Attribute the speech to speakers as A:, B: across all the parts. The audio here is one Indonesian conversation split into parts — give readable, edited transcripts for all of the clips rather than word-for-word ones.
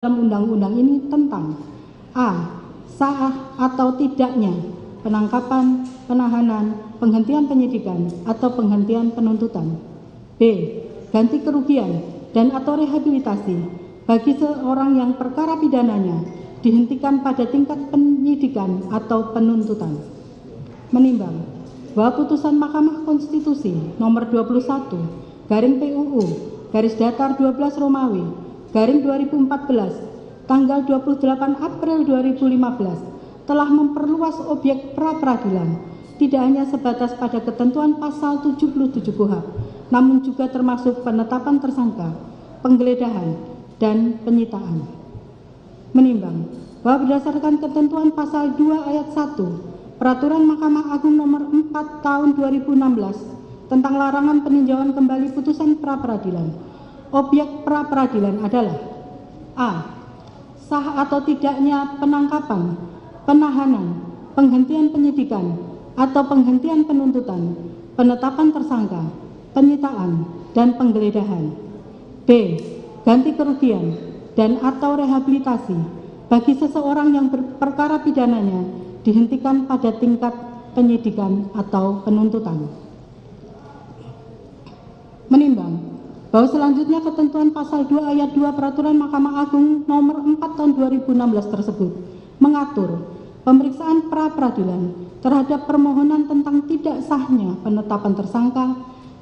A: dalam undang-undang ini tentang a. Sah atau tidaknya penangkapan, penahanan, penghentian penyidikan atau penghentian penuntutan. B. Ganti kerugian dan atau rehabilitasi bagi seorang yang perkara pidananya dihentikan pada tingkat penyidikan atau penuntutan. Menimbang bahwa putusan Mahkamah Konstitusi nomor 21 garing PUU garis datar 12 Romawi garing 2014 tanggal 28 April 2015 telah memperluas objek pra-peradilan tidak hanya sebatas pada ketentuan pasal 77 KUHP, namun juga termasuk penetapan tersangka, penggeledahan, dan penyitaan. Menimbang bahwa berdasarkan ketentuan pasal 2 ayat 1 Peraturan Mahkamah Agung nomor 4 tahun 2016 tentang larangan peninjauan kembali putusan pra-peradilan, objek pra-peradilan adalah a. Sah atau tidaknya penangkapan, penahanan, penghentian penyidikan atau penghentian penuntutan, penetapan tersangka, penyitaan, dan penggeledahan. B. Ganti kerugian dan atau rehabilitasi bagi seseorang yang perkara pidananya dihentikan pada tingkat penyidikan atau penuntutan. Menimbang bahwa selanjutnya ketentuan pasal 2 ayat 2 Peraturan Mahkamah Agung nomor 4 tahun 2016 tersebut mengatur pemeriksaan pra-peradilan terhadap permohonan tentang tidak sahnya penetapan tersangka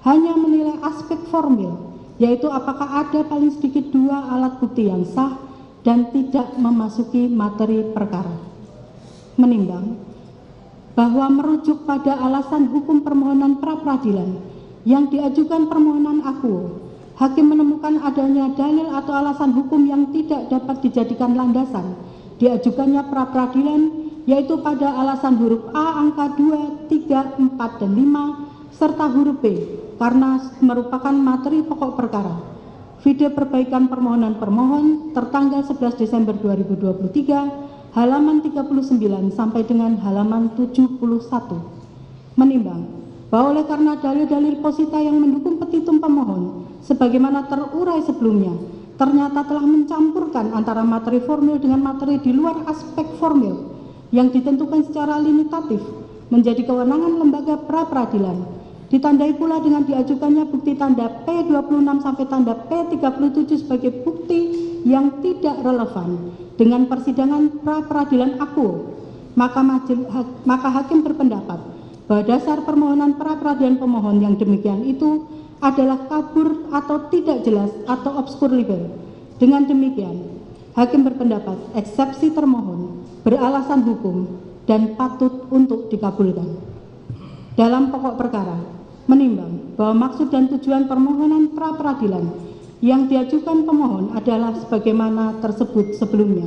A: hanya menilai aspek formil, yaitu apakah ada paling sedikit 2 alat bukti yang sah dan tidak memasuki materi perkara. Menimbang bahwa merujuk pada alasan hukum permohonan pra-peradilan yang diajukan permohonan akuo, hakim menemukan adanya dalil atau alasan hukum yang tidak dapat dijadikan landasan diajukannya pra-peradilan, yaitu pada alasan huruf A angka 2, 3, 4, dan 5 serta huruf B karena merupakan materi pokok perkara. Video perbaikan permohonan permohon tertanggal 11 Desember 2023 halaman 39 sampai dengan halaman 71. Menimbang bahwa oleh karena dalil-dalil posita yang mendukung petitum pemohon sebagaimana terurai sebelumnya ternyata telah mencampurkan antara materi formil dengan materi di luar aspek formil yang ditentukan secara limitatif menjadi kewenangan lembaga pra-peradilan, ditandai pula dengan diajukannya bukti tanda P26 sampai tanda P37 sebagai bukti yang tidak relevan dengan persidangan pra-peradilan akuo, maka hakim berpendapat bahwa dasar permohonan pra-peradilan pemohon yang demikian itu adalah kabur atau tidak jelas atau obskur liber. Dengan demikian, hakim berpendapat eksepsi termohon beralasan hukum dan patut untuk dikabulkan. Dalam pokok perkara, menimbang bahwa maksud dan tujuan permohonan pra-peradilan yang diajukan pemohon adalah sebagaimana tersebut sebelumnya.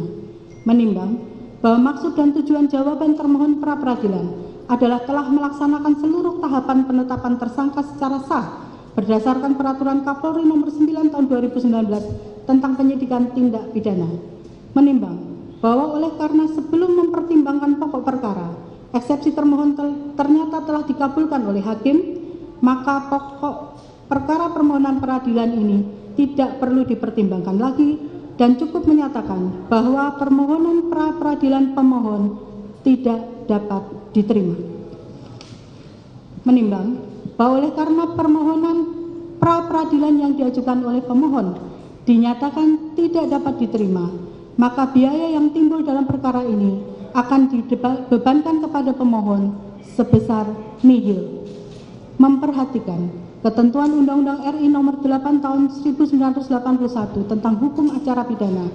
A: Menimbang bahwa maksud dan tujuan jawaban termohon pra-peradilan adalah telah melaksanakan seluruh tahapan penetapan tersangka secara sah berdasarkan Peraturan Kapolri nomor 9 tahun 2019 tentang penyidikan tindak pidana. Menimbang bahwa oleh karena sebelum mempertimbangkan pokok perkara, eksepsi termohon ternyata telah dikabulkan oleh hakim, maka pokok perkara permohonan peradilan ini tidak perlu dipertimbangkan lagi dan cukup menyatakan bahwa permohonan pra-peradilan pemohon tidak dapat diterima. Menimbang bahwa oleh karena permohonan pra-peradilan yang diajukan oleh pemohon dinyatakan tidak dapat diterima, maka biaya yang timbul dalam perkara ini akan dibebankan kepada pemohon sebesar nihil. Memperhatikan ketentuan Undang-Undang RI nomor 8 tahun 1981 tentang hukum acara pidana,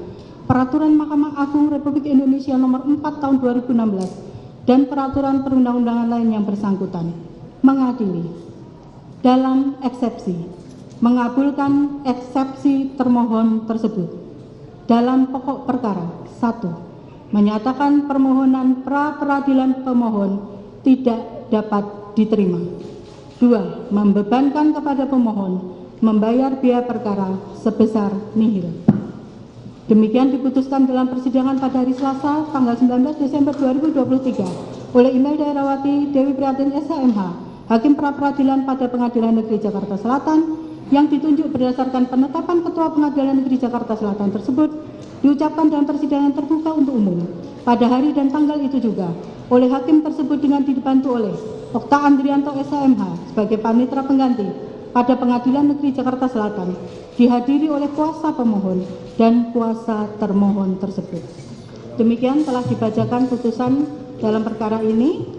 A: Peraturan Mahkamah Agung Republik Indonesia nomor 4 tahun 2016 dan peraturan perundang-undangan lain yang bersangkutan, mengadili dalam eksepsi mengabulkan eksepsi termohon tersebut. Dalam pokok perkara 1. Menyatakan permohonan pra-peradilan pemohon tidak dapat diterima. 2. Membebankan kepada pemohon membayar biaya perkara sebesar nihil. Demikian diputuskan dalam persidangan pada hari Selasa tanggal 19 Desember 2023 oleh Imelda Herawati Dewi Prihatin SHMH, Hakim Pra-peradilan pada Pengadilan Negeri Jakarta Selatan yang ditunjuk berdasarkan penetapan Ketua Pengadilan Negeri Jakarta Selatan tersebut diucapkan dalam persidangan terbuka untuk umum pada hari dan tanggal itu juga oleh hakim tersebut dengan dibantu oleh Okta Andrianto SHMH sebagai panitera pengganti pada Pengadilan Negeri Jakarta Selatan, dihadiri oleh kuasa pemohon dan kuasa termohon tersebut. Demikian telah dibacakan putusan dalam perkara ini.